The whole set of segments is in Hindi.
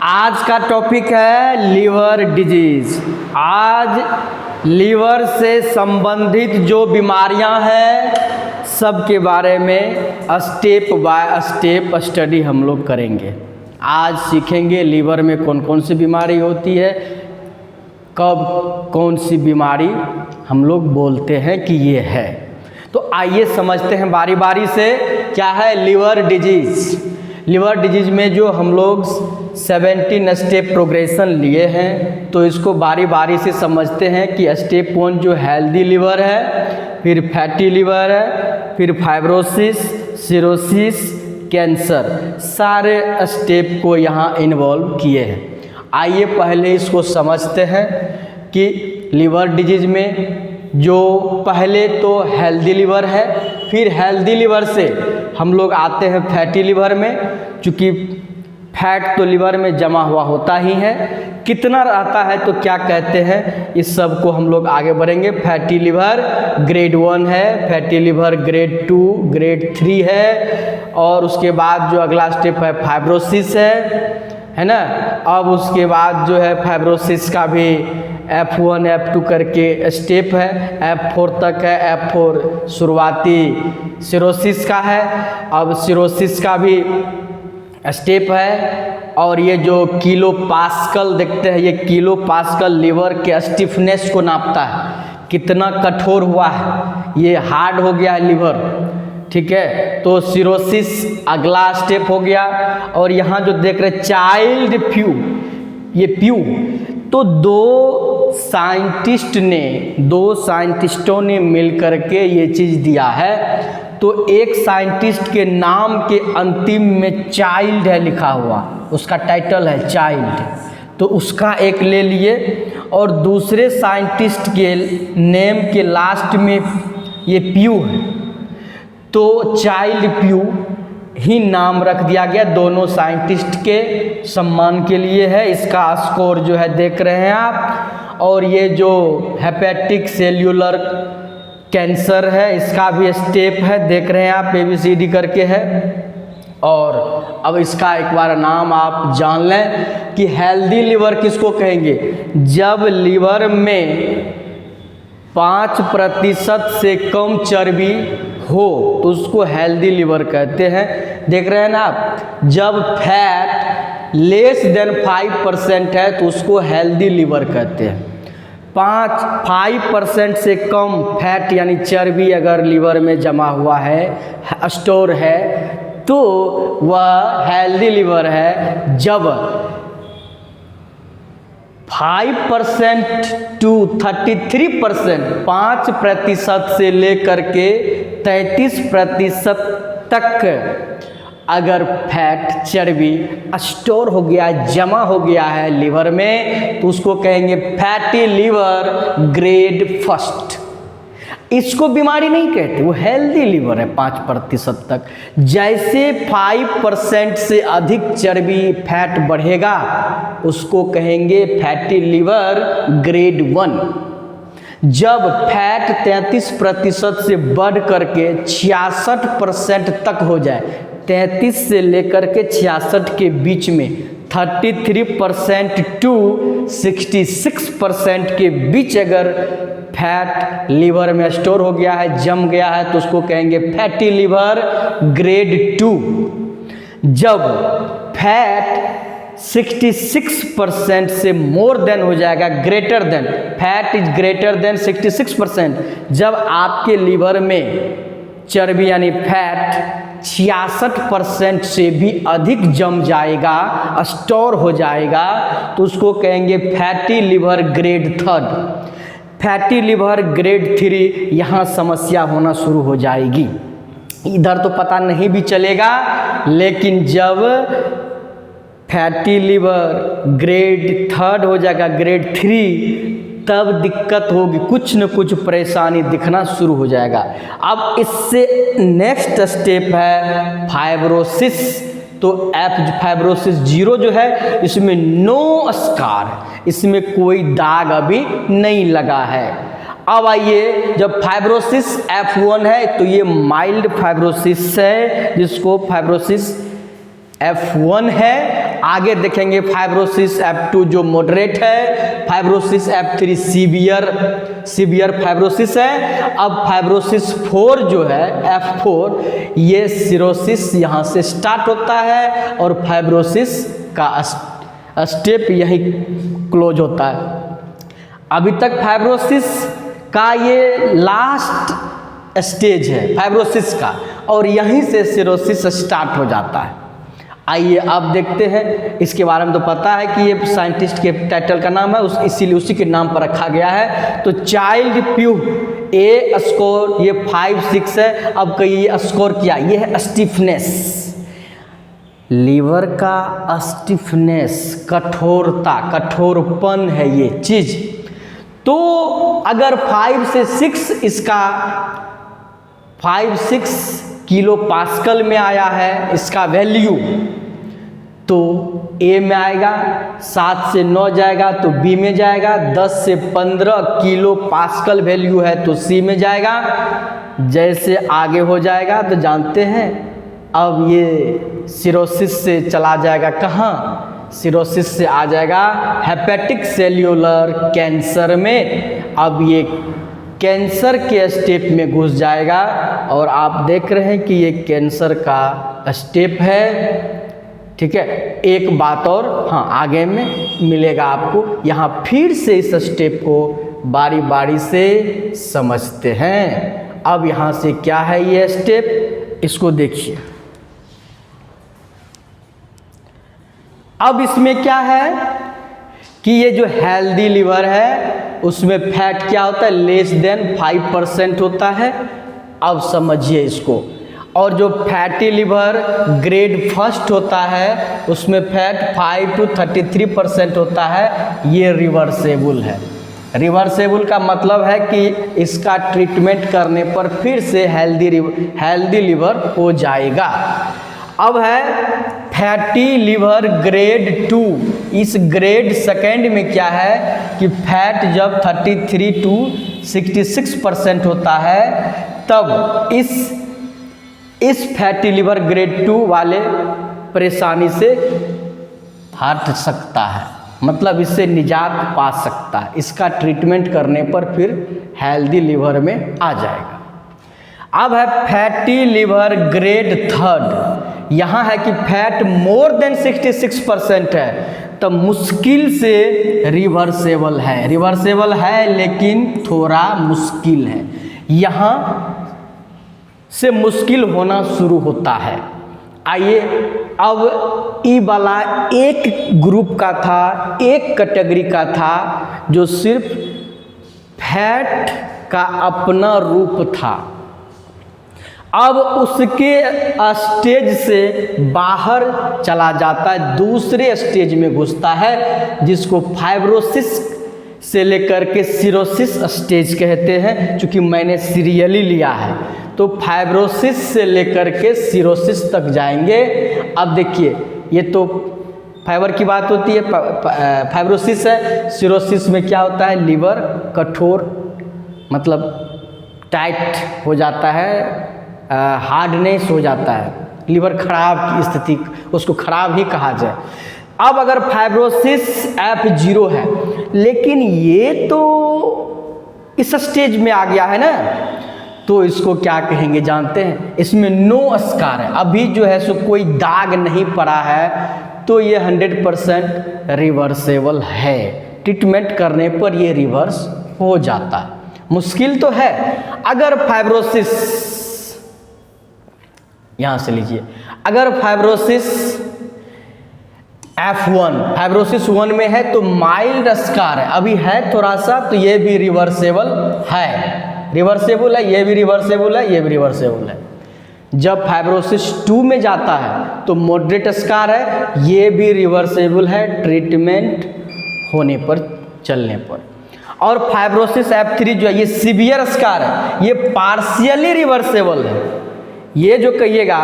आज का टॉपिक है लीवर डिजीज। आज लीवर से संबंधित जो बीमारियां हैं सब के बारे में स्टेप बाय स्टेप स्टडी हम लोग करेंगे। आज सीखेंगे लीवर में कौन कौन सी बीमारी होती है, कब कौन सी बीमारी हम लोग बोलते हैं कि ये है। तो आइए समझते हैं बारी बारी से क्या है लीवर डिजीज। लीवर डिजीज में जो हम लोग 17 स्टेप प्रोग्रेशन लिए हैं, तो इसको बारी बारी से समझते हैं कि स्टेप 1 जो हेल्दी लीवर है, फिर फैटी लीवर है, फिर फाइब्रोसिस, सिरोसिस, कैंसर, सारे स्टेप को यहाँ इन्वॉल्व किए हैं। आइए पहले इसको समझते हैं कि लीवर डिजीज में जो पहले तो हेल्दी लीवर है, फिर हेल्दी लीवर से हम लोग आते हैं फैटी लीवर में। चूँकि फैट तो लीवर में जमा हुआ होता ही है, कितना रहता है तो क्या कहते हैं, इस सब को हम लोग आगे बढ़ेंगे। फैटी लीवर ग्रेड 1 है, फैटी लीवर ग्रेड 2, ग्रेड 3 है, और उसके बाद जो अगला स्टेप है फाइब्रोसिस है ना। अब उसके बाद जो है फाइब्रोसिस का भी F1 F2 करके स्टेप है, F4 तक है। F4 शुरुआती सिरोसिस का है। अब सिरोसिस का भी स्टेप है। और ये जो किलो पास्कल देखते हैं, ये किलो पास्कल लीवर के स्टिफनेस को नापता है, कितना कठोर हुआ है, ये हार्ड हो गया है लीवर, ठीक है। तो सिरोसिस अगला स्टेप हो गया। और यहाँ जो देख रहे चाइल्ड फ्यू, ये फ्यू तो दो साइंटिस्टों ने मिल करके ये चीज़ दिया है। तो एक साइंटिस्ट के नाम के अंतिम में चाइल्ड है लिखा हुआ, उसका टाइटल है चाइल्ड, तो उसका एक ले लिए। और दूसरे साइंटिस्ट के नेम के लास्ट में ये प्यू है, तो चाइल्ड प्यू ही नाम रख दिया गया, दोनों साइंटिस्ट के सम्मान के लिए है। इसका स्कोर जो है देख रहे हैं आप। और ये जो हेपेटिक सेल्यूलर कैंसर है, इसका भी स्टेप है, देख रहे हैं आप, ABCD करके है। और अब इसका एक बार नाम आप जान लें कि हेल्दी लीवर किसको कहेंगे। जब लीवर में 5% से कम चर्बी हो तो उसको हेल्दी लीवर कहते हैं। देख रहे हैं ना आप, जब फैट लेस देन 5% है तो उसको हेल्दी लीवर कहते हैं। 5% से कम फैट यानी चर्बी अगर लीवर में जमा हुआ है, स्टोर है, तो वह हेल्दी लीवर है। जब 5% टू 33%, 5% से लेकर के 33% तक अगर फैट चर्बी स्टोर हो गया, जमा हो गया है लीवर में, तो उसको कहेंगे फैटी लीवर ग्रेड 1। इसको बीमारी नहीं कहते, वो हेल्दी लीवर है 5% तक। जैसे 5% से अधिक चर्बी फैट बढ़ेगा उसको कहेंगे फैटी लीवर ग्रेड 1। जब फैट 33% से बढ़ करके 66% तक हो जाए, 33 से लेकर के 66 के बीच में, 33% टू 66% के बीच अगर फैट लीवर में स्टोर हो गया है, जम गया है, तो उसको कहेंगे फैटी लीवर ग्रेड 2। जब फैट 66% से मोर देन हो जाएगा, greater than, fat is greater than 66%, जब आपके लीवर में चर्बी यानी फैट 66% से भी अधिक जम जाएगा, स्टोर हो जाएगा, तो उसको कहेंगे fatty liver grade 3। Fatty liver grade 3 यहाँ समस्या होना शुरू हो जाएगी। इधर तो पता नहीं भी चलेगा, लेकिन जब फैटी लीवर ग्रेड 3 हो जाएगा, ग्रेड 3, तब दिक्कत होगी, कुछ न कुछ परेशानी दिखना शुरू हो जाएगा। अब इससे नेक्स्ट स्टेप है फाइब्रोसिस। तो फाइब्रोसिस 0 जो है, इसमें नो स्कार, इसमें कोई दाग अभी नहीं लगा है। अब आइए, जब फाइब्रोसिस F1 है तो ये माइल्ड फाइब्रोसिस है, जिसको फाइब्रोसिस F1 है। आगे देखेंगे फाइब्रोसिस F2 जो मॉडरेट है, फाइब्रोसिस F3 सीवियर फाइब्रोसिस है। अब फाइब्रोसिस 4 जो है F4, ये सिरोसिस यहाँ से स्टार्ट होता है और फाइब्रोसिस का स्टेप यही क्लोज होता है। अभी तक फाइब्रोसिस का ये लास्ट स्टेज है फाइब्रोसिस का, और यहीं से सिरोसिस स्टार्ट हो जाता है। आइए अब देखते हैं, इसके बारे में तो पता है कि ये साइंटिस्ट के टाइटल का नाम है, इसीलिए उसी के नाम पर रखा गया है। तो चाइल्ड प्यू ए स्कोर ये 5-6 है। अब कहिए स्कोर क्या, ये है स्टिफनेस, लीवर का स्टिफनेस, कठोरता, कठोरपन है ये चीज। तो अगर 5 से 6 इसका 5-6 किलो पास्कल में आया है इसका वैल्यू, तो ए में आएगा, 7 से 9 जाएगा तो बी में जाएगा, 10 से 15 किलो पास्कल वैल्यू है तो सी में जाएगा। जैसे आगे हो जाएगा तो जानते हैं अब ये सिरोसिस से चला जाएगा कहाँ, सिरोसिस से आ जाएगा हेपेटिक सेल्यूलर कैंसर में। अब ये कैंसर के स्टेप में घुस जाएगा, और आप देख रहे हैं कि ये कैंसर का स्टेप है। ठीक है, एक बात और, हाँ आगे में मिलेगा आपको, यहाँ फिर से इस स्टेप को बारी बारी से समझते हैं। अब यहाँ से क्या है ये स्टेप, इसको देखिए। अब इसमें क्या है कि ये जो हेल्दी लिवर है उसमें फैट क्या होता है, लेस देन 5% होता है। अब समझिए इसको। और जो फैटी लिवर ग्रेड फर्स्ट होता है उसमें फैट 5 to 33% होता है। ये रिवर्सेबल है। रिवर्सेबल का मतलब है कि इसका ट्रीटमेंट करने पर फिर से हेल्दी लिवर हो जाएगा। अब है फैटी लिवर ग्रेड 2। इस ग्रेड सेकेंड में क्या है कि फैट जब 33 to 66% होता है तब इस फैटी लिवर ग्रेड 2 वाले परेशानी से हट सकता है, मतलब इससे निजात पा सकता है। इसका ट्रीटमेंट करने पर फिर हेल्दी लिवर में आ जाएगा। अब है फैटी लिवर ग्रेड 3। यहाँ है कि फैट मोर देन 66% है, तो मुश्किल से रिवर्सेबल है। रिवर्सेबल है लेकिन थोड़ा मुश्किल है, यहाँ से मुश्किल होना शुरू होता है। आइए अब ई वाला एक ग्रुप का था, एक कैटेगरी का था जो सिर्फ फैट का अपना रूप था। अब उसके स्टेज से बाहर चला जाता है, दूसरे स्टेज में घुसता है जिसको फाइब्रोसिस से लेकर के सिरोसिस स्टेज कहते हैं। चूँकि मैंने सीरियली लिया है तो फाइब्रोसिस से लेकर के सिरोसिस तक जाएंगे। अब देखिए, ये तो फाइबर की बात होती है, फाइब्रोसिस है। सिरोसिस में क्या होता है, लीवर कठोर मतलब टाइट हो जाता है, हार्डनेस हो जाता है, लीवर खराब की स्थिति, उसको खराब ही कहा जाए। अब अगर फाइब्रोसिस F0 है, लेकिन ये तो इस स्टेज में आ गया है ना, तो इसको क्या कहेंगे जानते हैं, इसमें नो स्कार है, अभी जो है सो कोई दाग नहीं पड़ा है, तो ये 100% रिवर्सेबल है। ट्रीटमेंट करने पर ये रिवर्स हो जाता है। मुश्किल तो है। अगर फाइब्रोसिस, यहाँ से लीजिए, अगर फाइब्रोसिस F1 फाइब्रोसिस 1 में है तो माइल्ड स्कार है, अभी है थोड़ा सा, तो ये भी रिवर्सेबल है। रिवर्सेबल है, ये भी रिवर्सेबल है, ये भी रिवर्सेबल है। जब फाइब्रोसिस 2 में जाता है तो मॉडरेट स्कार है, ये भी रिवर्सेबल है ट्रीटमेंट होने पर, चलने पर। और फाइब्रोसिस F3 जो है ये सीवियर स्कार है, ये पार्शियली रिवर्सेबल है। ये जो कहिएगा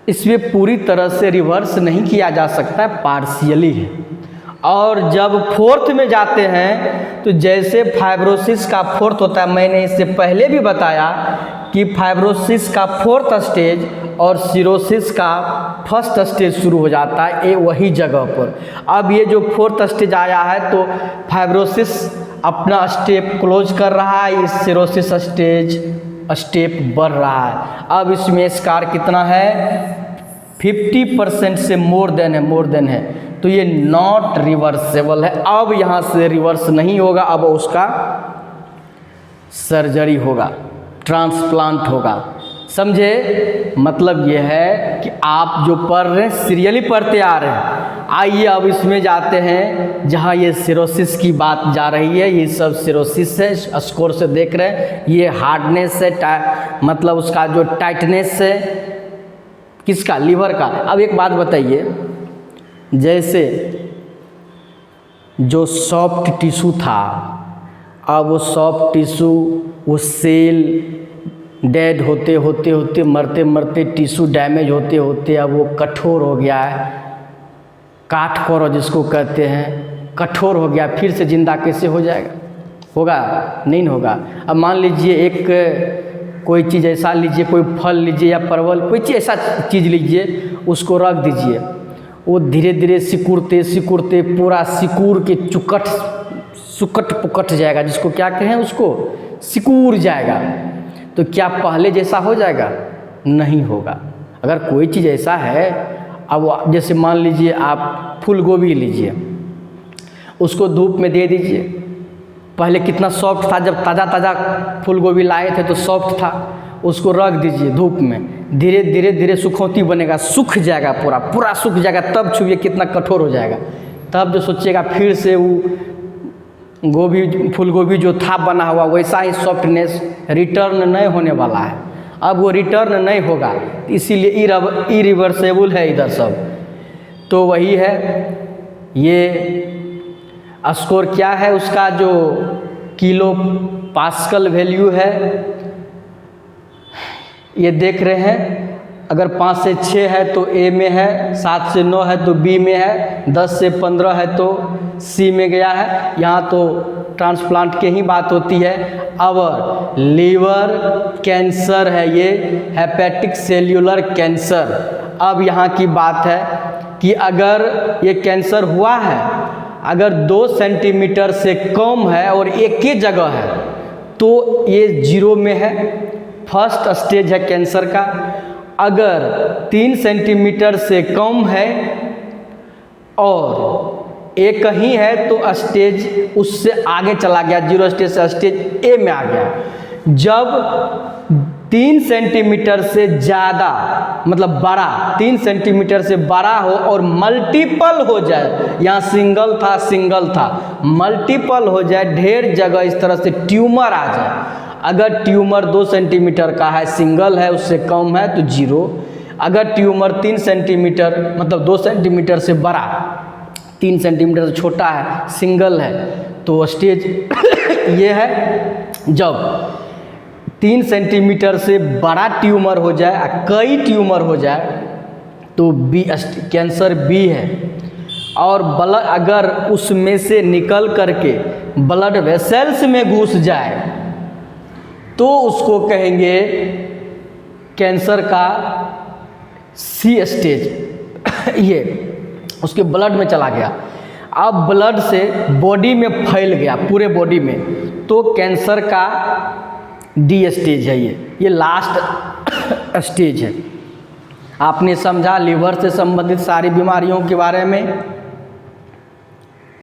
इसमें पूरी तरह से रिवर्स नहीं किया जा सकता है, पार्शियली है। और जब 4th में जाते हैं तो जैसे फाइब्रोसिस का 4th होता है, मैंने इससे पहले भी बताया कि कि फाइब्रोसिस का 4th स्टेज और सिरोसिस का 1st स्टेज शुरू हो जाता है, ये वही जगह पर। अब ये जो 4th स्टेज आया है तो फाइब्रोसिस अपना स्टेप क्लोज कर रहा है, इस सिरोसिस स्टेप बढ़ रहा है। अब इसमें स्कार कितना है, 50% से मोर देन है, तो ये नॉट रिवर्सेबल है। अब यहाँ से रिवर्स नहीं होगा, अब उसका सर्जरी होगा, ट्रांसप्लांट होगा। समझे? मतलब ये है कि आप जो पढ़ रहे हैं सीरियली पढ़ते आ रहे हैं। आइए अब इसमें जाते हैं जहाँ ये सिरोसिस की बात जा रही है। ये सब सिरोसिस है, स्कोर से देख रहे हैं। ये हार्डनेस है, मतलब उसका जो टाइटनेस है, किसका, लीवर का। अब एक बात बताइए, जैसे जो सॉफ्ट टिश्यू था, अब वो सॉफ्ट टिश्यू, वो सेल डेड होते होते मरते मरते टिश्यू डैमेज होते होते अब वो कठोर हो गया है, काठकोर जिसको कहते हैं, कठोर हो गया, फिर से जिंदा कैसे हो जाएगा? होगा? नहीं होगा। अब मान लीजिए एक कोई चीज़ ऐसा लीजिए, कोई फल लीजिए या परवल, कोई चीज़ ऐसा चीज़ लीजिए, उसको रख दीजिए, वो धीरे धीरे सिकुड़ते पूरा सिकुड़ के सुकट पुकट जाएगा, जिसको क्या कहें, उसको सिकुड़ जाएगा। तो क्या पहले जैसा हो जाएगा? नहीं होगा। अगर कोई चीज़ ऐसा है, अब जैसे मान लीजिए आप फूल गोभी लीजिए, उसको धूप में दे दीजिए, पहले कितना सॉफ्ट था, जब ताज़ा फूल गोभी लाए थे तो सॉफ्ट था, उसको रख दीजिए धूप में, धीरे धीरे सुखौती बनेगा, सूख जाएगा, पूरा सूख जाएगा, तब छुइए कितना कठोर हो जाएगा। तब जो सोचिएगा फिर से वो गोभी, फूल गोभी जो था बना हुआ, वैसा ही सॉफ्टनेस रिटर्न नहीं होने वाला है। अब वो रिटर्न नहीं होगा, इसीलिए इरिवर्सेबल है इधर सब। तो वही है, ये स्कोर क्या है उसका, जो किलो पास्कल वैल्यू है, ये देख रहे हैं। अगर 5 से 6 है तो ए में है, 7 से 9 है तो बी में है, 10 से 15 है तो सी में गया है। यहाँ तो ट्रांसप्लांट की ही बात होती है। अब लीवर कैंसर है ये, हेपेटिक सेल्यूलर कैंसर। अब यहाँ की बात है कि अगर ये कैंसर हुआ है, अगर 2 सेंटीमीटर से कम है और एक ही जगह है तो ये 0 में है, 1st स्टेज है कैंसर का। अगर 3 सेंटीमीटर से कम है और एक ही है तो स्टेज उससे आगे चला गया, 0 स्टेज से स्टेज ए में आ गया। जब 3 सेंटीमीटर से ज़्यादा, मतलब बड़ा, 3 सेंटीमीटर से बड़ा हो और मल्टीपल हो जाए, यहाँ सिंगल था, मल्टीपल हो जाए, ढेर जगह इस तरह से ट्यूमर आ जाए। अगर ट्यूमर 2 सेंटीमीटर का है, सिंगल है, उससे कम है तो 0। अगर ट्यूमर 3 सेंटीमीटर, मतलब 2 सेंटीमीटर से बड़ा, 3 सेंटीमीटर से छोटा है, सिंगल है, तो स्टेज ये है। जब 3 सेंटीमीटर से बड़ा ट्यूमर हो जाए, कई ट्यूमर हो जाए, तो बी कैंसर बी है। और ब्लड अगर उसमें से निकल करके ब्लड वेसल्स में घुस जाए तो उसको कहेंगे कैंसर का सी स्टेज। ये उसके ब्लड में चला गया, अब ब्लड से बॉडी में फैल गया, पूरे बॉडी में, तो कैंसर का डी स्टेज है। ये लास्ट स्टेज है। आपने समझा लीवर से संबंधित सारी बीमारियों के बारे में।